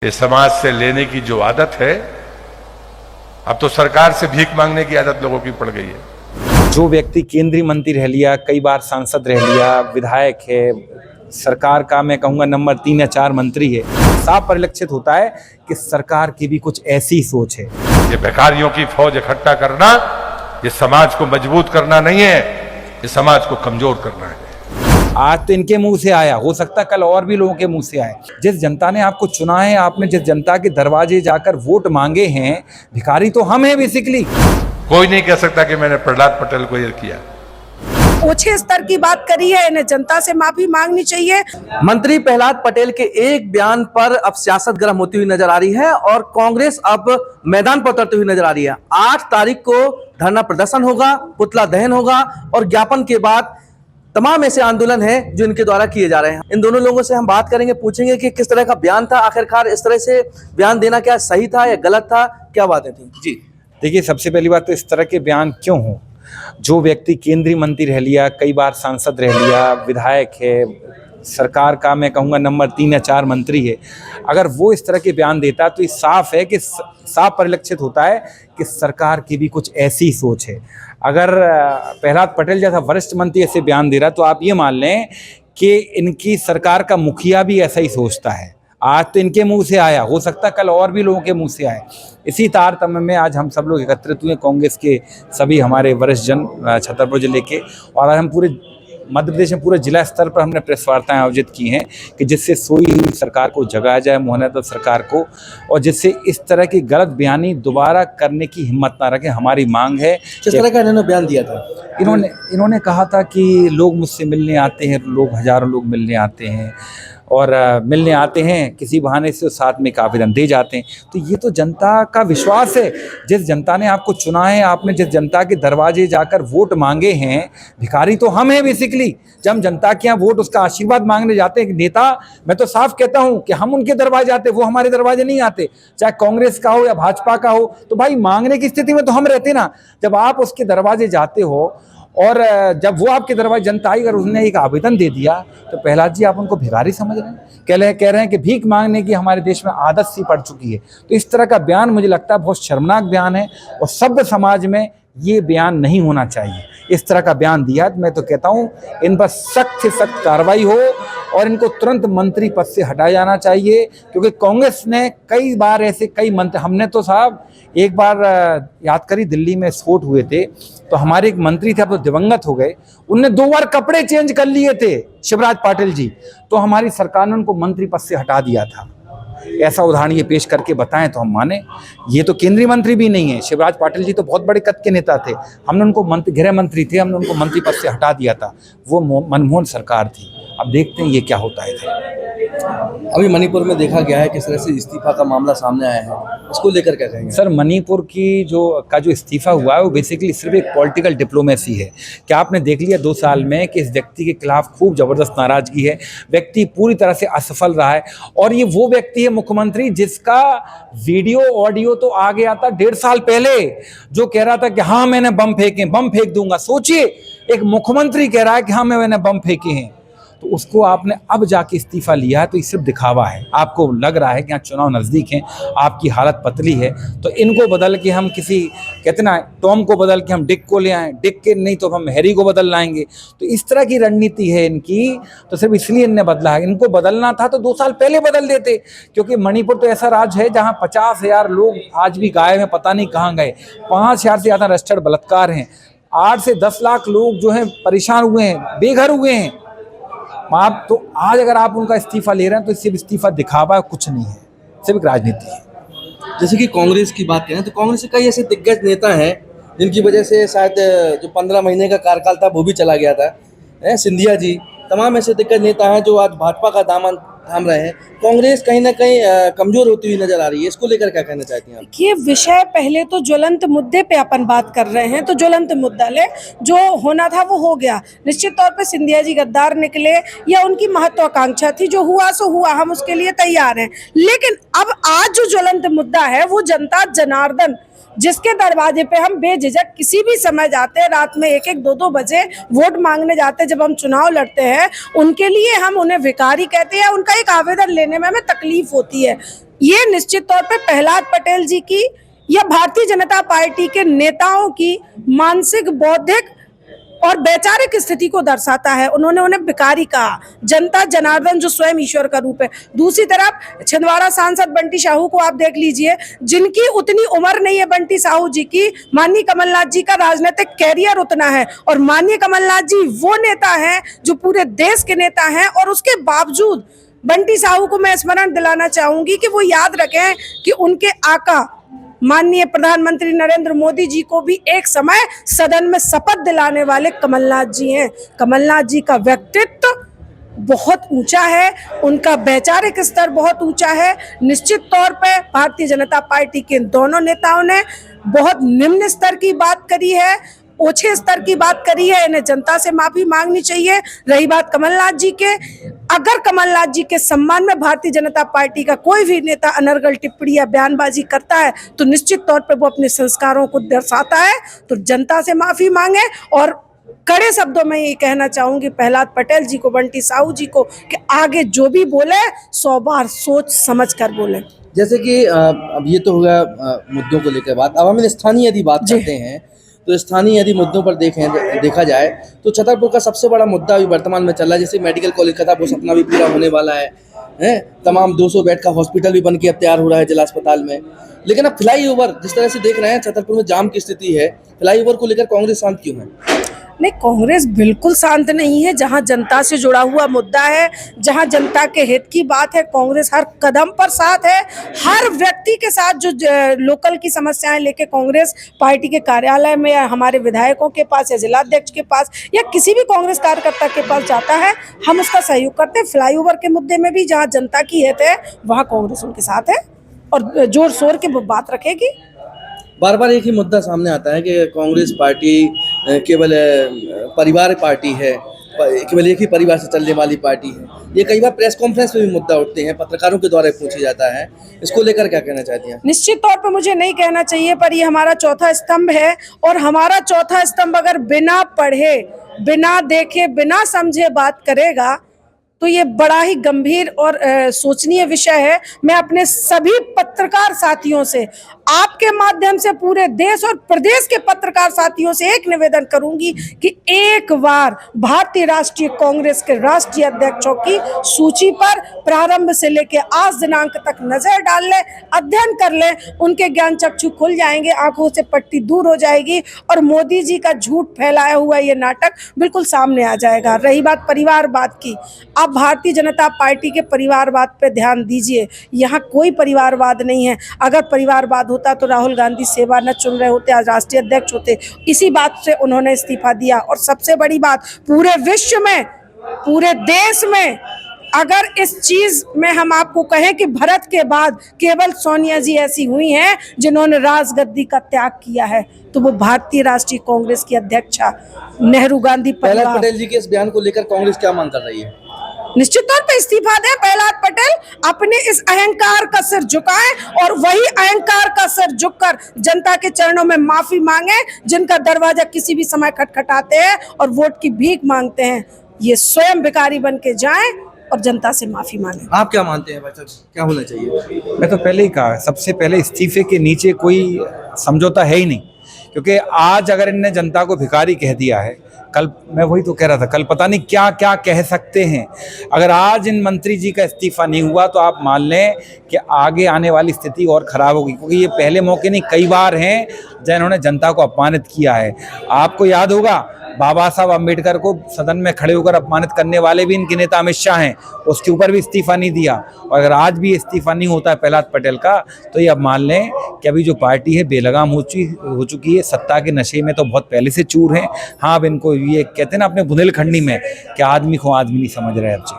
ये समाज से लेने की जो आदत है, अब तो सरकार से भीख मांगने की आदत लोगों की पड़ गई है। जो व्यक्ति केंद्रीय मंत्री रह लिया, कई बार सांसद रह लिया, विधायक है, सरकार का मैं कहूँगा नंबर 3 या 4 मंत्री है, साफ परिलक्षित होता है कि सरकार की भी कुछ ऐसी सोच है। ये बेकारियों की फौज इकट्ठा करना, ये समाज को मजबूत करना नहीं है, ये समाज को कमजोर करना है। आज तो इनके मुंह से आया, हो सकता है कल और भी लोगों के मुंह से आए। जिस जनता ने आपको चुना है, आपने जिस जनता के दरवाजे जाकर वोट मांगे हैं, भिखारी तो हम हैं बेसिकली। कोई नहीं कह सकता कि मैंने प्रहलाद पटेल को ये किया। ओछे स्तर की बात करी है, इन्हें जनता से माफी मांगनी चाहिए। मंत्री प्रहलाद पटेल के एक बयान पर अब सियासत गर्म होती हुई नजर आ रही है और कांग्रेस अब मैदान पर उतरती हुई नजर आ रही है। 8 तारीख को धरना प्रदर्शन होगा, पुतला दहन होगा और ज्ञापन के बाद तमाम ऐसे आंदोलन हैं जो इनके द्वारा किए जा रहे हैं। इन दोनों लोगों से हम बात करेंगे, पूछेंगे कि किस तरह का बयान था, आखिरकार इस तरह से बयान देना क्या सही था या गलत था, क्या बातें थी। जी देखिए, सबसे पहली बात तो इस तरह के बयान क्यों हो। जो व्यक्ति केंद्रीय मंत्री रह लिया, कई बार सांसद रह लिया, विधायक है, सरकार का मैं कहूँगा नंबर 3 या 4 मंत्री है, अगर वो इस तरह के बयान देता तो ये साफ है कि साफ परिलक्षित होता है कि सरकार की भी कुछ ऐसी सोच है। अगर प्रहलाद पटेल जैसा वरिष्ठ मंत्री ऐसे बयान दे रहा तो आप ये मान लें कि इनकी सरकार का मुखिया भी ऐसा ही सोचता है। आज तो इनके मुंह से आया, हो सकता है कल और भी लोगों के मुंह से आए। इसी तारतम्य में आज हम सब लोग एकत्रित हुए, कांग्रेस के सभी हमारे वरिष्ठ जन छतरपुर जिले के, और आज हम पूरे मध्य प्रदेश में पूरे जिला स्तर पर हमने प्रेस वार्ताएं आयोजित की हैं कि जिससे सोई हुई सरकार को जगाया जाए, मोहनत सरकार को, और जिससे इस तरह की गलत बयानी दोबारा करने की हिम्मत ना रखें। हमारी मांग है। किस तरह का इन्होंने बयान दिया था? इन्होंने कहा था कि लोग मुझसे मिलने आते हैं, लोग हजारों लोग मिलने आते हैं और मिलने आते हैं किसी बहाने से, साथ में एक आवेदन दे जाते हैं। तो ये तो जनता का विश्वास है। जिस जनता ने आपको चुना है, आपने जिस जनता के दरवाजे जाकर वोट मांगे हैं, भिखारी तो हम हैं बेसिकली। जब हम जनता के यहाँ वोट, उसका आशीर्वाद मांगने जाते हैं, नेता, मैं तो साफ कहता हूँ कि हम उनके दरवाजे जाते, वो हमारे दरवाजे नहीं आते, चाहे कांग्रेस का हो या भाजपा का हो। तो भाई, मांगने की स्थिति में तो हम रहते ना। जब आप उसके दरवाजे जाते हो और जब वो आपके दरवाजे जनता आई और उसने एक आवेदन दे दिया, तो प्रहलाद जी आप उनको भिखारी समझ रहे हैं, कह रहे हैं कि भीख मांगने की हमारे देश में आदत सी पड़ चुकी है। तो इस तरह का बयान मुझे लगता है बहुत शर्मनाक बयान है और सभ्य समाज में ये बयान नहीं होना चाहिए। इस तरह का बयान दिया तो मैं तो कहता हूँ इन पर सख्त से सख्त कार्रवाई हो और इनको तुरंत मंत्री पद से हटाया जाना चाहिए, क्योंकि कांग्रेस ने कई बार ऐसे कई मंत्री, हमने तो साहब एक बार याद करी, दिल्ली में स्फोट हुए थे तो हमारे एक मंत्री थे, अब तो दिवंगत हो गए, उनने 2 बार कपड़े चेंज कर लिए थे, शिवराज पाटिल जी, तो हमारी सरकार ने उनको मंत्री पद से हटा दिया था। ऐसा उदाहरण ये पेश करके बताएं तो हम माने। ये तो केंद्रीय मंत्री भी नहीं है, शिवराज पाटिल जी तो बहुत बड़े कद के नेता थे, हमने उनको गृह मंत्री थे, हमने उनको मंत्री पद से हटा दिया था। वो मनमोहन सरकार थी। अब देखते हैं ये क्या होता है। अभी मणिपुर में देखा गया है किस तरह से इस्तीफा का मामला सामने आया है, उसको लेकर क्या कहेंगे? सर, मणिपुर की जो इस्तीफा हुआ है वो बेसिकली सिर्फ एक पॉलिटिकल डिप्लोमेसी है। क्या आपने देख लिया 2 साल में कि इस व्यक्ति के खिलाफ खूब जबरदस्त नाराजगी है, व्यक्ति पूरी तरह से असफल रहा है, और ये वो व्यक्ति है मुख्यमंत्री जिसका वीडियो ऑडियो तो आ गया था 1.5 साल पहले, जो कह रहा था कि हाँ मैंने बम फेंके, बम फेंक दूंगा। सोचिए, एक मुख्यमंत्री कह रहा है कि हाँ मैंने बम फेंके हैं, तो उसको आपने अब जाके इस्तीफा लिया है, तो ये सिर्फ दिखावा है। आपको लग रहा है कि यहाँ चुनाव नज़दीक हैं, आपकी हालत पतली है, तो इनको बदल के हम किसी, कहते ना, टॉम को बदल के हम डिक को ले आएँ, डिक के नहीं तो हम हैरी को बदल लाएंगे। तो इस तरह की रणनीति है इनकी, तो सिर्फ इसलिए इनने बदला है। इनको बदलना था तो 2 साल पहले बदल देते, क्योंकि मणिपुर तो ऐसा राज्य है जहाँ 50,000 लोग आज भी गायब हैं, पता नहीं कहाँ गए, 5,000 से ज़्यादा रजिस्टर्ड बलात्कार हैं, 8 से 10 लाख लोग जो हैं परेशान हुए हैं, बेघर हुए हैं। आप तो आज अगर आप उनका इस्तीफा ले रहे हैं तो सिर्फ इस्तीफा दिखावा, कुछ नहीं है, सिर्फ राजनीति है। जैसे कि कांग्रेस की बात करें तो कांग्रेस के कई ऐसे दिग्गज नेता हैं जिनकी वजह से शायद जो 15 महीने का कार्यकाल था वो भी चला गया था। सिंधिया जी, तमाम ऐसे दिग्गज नेता हैं जो आज भाजपा का दामन थाम रहे हैं। कांग्रेस कहीं ना कहीं कमजोर होती हुई नजर आ रही है, इसको लेकर क्या कहना चाहती हैं आप? ये विषय पहले तो ज्वलंत मुद्दे पे अपन बात कर रहे हैं, तो ज्वलंत मुद्दा ले, जो होना था वो हो गया। निश्चित तौर पे सिंधिया जी गद्दार निकले या उनकी महत्वाकांक्षा थी, जो हुआ सो हुआ, हम उसके लिए तैयार हैं। लेकिन अब आज जो ज्वलंत मुद्दा है वो जनता जनार्दन जिसके दरवाजे पे हम बेझिझक किसी भी समय जाते हैं, रात में 1-1, 2-2 बजे वोट मांगने जाते हैं, जब हम चुनाव लड़ते हैं, उनके लिए हम उन्हें भिखारी कहते हैं। उनका एक आवेदन लेने में हमें तकलीफ होती है। ये निश्चित तौर पे प्रहलाद पटेल जी की या भारतीय जनता पार्टी के नेताओं की मानसिक, बौद्धिक और वैचारिक स्थिति को दर्शाता है। उन्होंने उन्हें भिखारी कहा, जनता जनार्दन जो स्वयं ईश्वर का रूप है। दूसरी तरफ छिंदवाड़ा सांसद बंटी साहू को आप देख लीजिए, जिनकी उतनी उम्र नहीं है बंटी साहू जी की, माननीय कमलनाथ जी का राजनीतिक कैरियर उतना है, और माननीय कमलनाथ जी वो नेता हैं जो पूरे देश के नेता हैं, और उसके बावजूद बंटी साहू को मैं स्मरण दिलाना चाहूंगी कि वो याद रखें कि उनके आका माननीय प्रधानमंत्री नरेंद्र मोदी जी को भी एक समय सदन में शपथ दिलाने वाले कमलनाथ जी हैं। कमलनाथ जी का व्यक्तित्व बहुत ऊंचा है, उनका वैचारिक स्तर बहुत ऊंचा है। निश्चित तौर पे भारतीय जनता पार्टी के दोनों नेताओं ने बहुत निम्न स्तर की बात करी है, ओछे स्तर की बात करी है। इन्हें जनता से माफी मांगनी चाहिए। रही बात कमलनाथ जी के, अगर कमलनाथ जी के सम्मान में भारतीय जनता पार्टी का कोई भी नेता अनर्गल टिप्पणी या बयानबाजी करता है तो निश्चित तौर पर वो अपने संस्कारों को दर्शाता है, तो जनता से माफी मांगे। और कड़े शब्दों में ये कहना चाहूंगी प्रहलाद पटेल जी को, बंटी साहू जी को, कि आगे जो भी बोले 100 बार सोच समझ कर बोले। जैसे कि अब ये तो होगा मुद्दों को लेकर बात। अब हम स्थानीय यदि बात करते हैं तो स्थानीय यदि मुद्दों पर देखा जाए तो छतरपुर का सबसे बड़ा मुद्दा अभी वर्तमान में चल रहा है। जैसे मेडिकल कॉलेज का था, वो सपना भी पूरा होने वाला है। तमाम 200 बेड का हॉस्पिटल भी बन के अब तैयार हो रहा है जिला अस्पताल में। लेकिन अब फ्लाईओवर जिस तरह से देख रहे हैं, छतरपुर में जाम की स्थिति है, फ्लाईओवर को लेकर कांग्रेस शांत क्यों है? नहीं, कांग्रेस बिल्कुल शांत नहीं है। जहां जनता से जुड़ा हुआ मुद्दा है, जहां जनता के हित की बात है, कांग्रेस हर कदम पर साथ है। हर व्यक्ति के साथ जो लोकल की समस्याएं लेके कांग्रेस पार्टी के कार्यालय में या हमारे विधायकों के पास या जिलाध्यक्ष के पास या किसी भी कांग्रेस कार्यकर्ता के पास जाता है, हम उसका सहयोग करते हैं। फ्लाईओवर के मुद्दे में भी जहाँ जनता की हित है वहाँ कांग्रेस उनके साथ है और जोर शोर के बात रखेगी। बार बार एक ही मुद्दा सामने आता है कि कांग्रेस पार्टी केवल परिवार पार्टी है, केवल एक ही परिवार से चलने वाली पार्टी है। ये कई बार प्रेस कॉन्फ्रेंस में भी मुद्दा उठते हैं, पत्रकारों के द्वारा पूछा जाता है। इसको लेकर क्या कहना चाहती हैं? निश्चित तौर पर मुझे नहीं कहना चाहिए, पर ये हमारा चौथा स्तंभ है, और हमारा चौथा स्तंभ अगर बिना पढ़े, बिना देखे, बिना समझे बात करेगा तो ये बड़ा ही गंभीर और सोचनीय विषय है। मैं अपने सभी पत्रकार साथियों से, आपके माध्यम से पूरे देश और प्रदेश के पत्रकार साथियों से एक निवेदन करूंगी कि एक बार भारतीय राष्ट्रीय कांग्रेस के राष्ट्रीय अध्यक्षों की सूची पर प्रारंभ से लेकर आज दिनांक तक नजर डाल लें, अध्ययन कर लें, उनके ज्ञान चक्षु खुल जाएंगे, आंखों से पट्टी दूर हो जाएगी और मोदी जी का झूठ फैलाया हुआ ये नाटक बिल्कुल सामने आ जाएगा। रही बात परिवारवाद की, आप भारतीय जनता पार्टी के परिवारवाद पे ध्यान दीजिए। यहाँ कोई परिवारवाद नहीं है। अगर परिवारवाद होता तो राहुल गांधी सेवा न चुन रहे होते, आज राष्ट्रीय अध्यक्ष होते। इसी बात से उन्होंने इस्तीफा दिया। और सबसे बड़ी बात, पूरे विश्व में, पूरे देश में अगर इस चीज में हम आपको कहें कि भारत के बाद केवल सोनिया जी ऐसी हुई हैं जिन्होंने राजगद्दी का त्याग किया है, तो वो भारतीय राष्ट्रीय कांग्रेस की अध्यक्षा नेहरू गांधी प्रहलाद पटेल जी के इस बयान को लेकर कांग्रेस क्या मांग कर रही है? निश्चित तौर पर इस्तीफा दें प्रहलाद पटेल, अपने इस अहंकार का सिर झुकाएं और वही अहंकार का सिर झुककर जनता के चरणों में माफी मांगे, जिनका दरवाजा किसी भी समय खटखटाते हैं और वोट की भीख मांगते हैं। ये स्वयं भिखारी बन के जाएं और जनता से माफी मांगे। आप क्या मानते हैं भाई साहब, क्या होना चाहिए? मैं तो पहले ही कहा, सबसे पहले इस्तीफे के नीचे कोई समझौता है ही नहीं, क्योंकि आज अगर इनने जनता को भिखारी कह दिया है, कल मैं वही तो कह रहा था, कल पता नहीं क्या क्या कह सकते हैं। अगर आज इन मंत्री जी का इस्तीफा नहीं हुआ तो आप मान लें कि आगे आने वाली स्थिति और ख़राब होगी, क्योंकि ये पहले मौके नहीं कई बार हैं जिन्होंने जनता को अपमानित किया है। आपको याद होगा बाबा साहब अम्बेडकर को सदन में खड़े होकर अपमानित करने वाले भी इनके नेता अमित शाह हैं, उसके ऊपर भी इस्तीफा नहीं दिया। और अगर आज भी इस्तीफा नहीं होता है प्रहलाद पटेल का, तो ये अब मान लें कि अभी जो पार्टी है बेलगाम हो चुकी है। सत्ता के नशे में तो बहुत पहले से चूर हैं। हाँ, अब इनको ये कहते हैं ना अपने बुंदेलखंडी में कि आदमी को आदमी नहीं समझ रहे अब जी।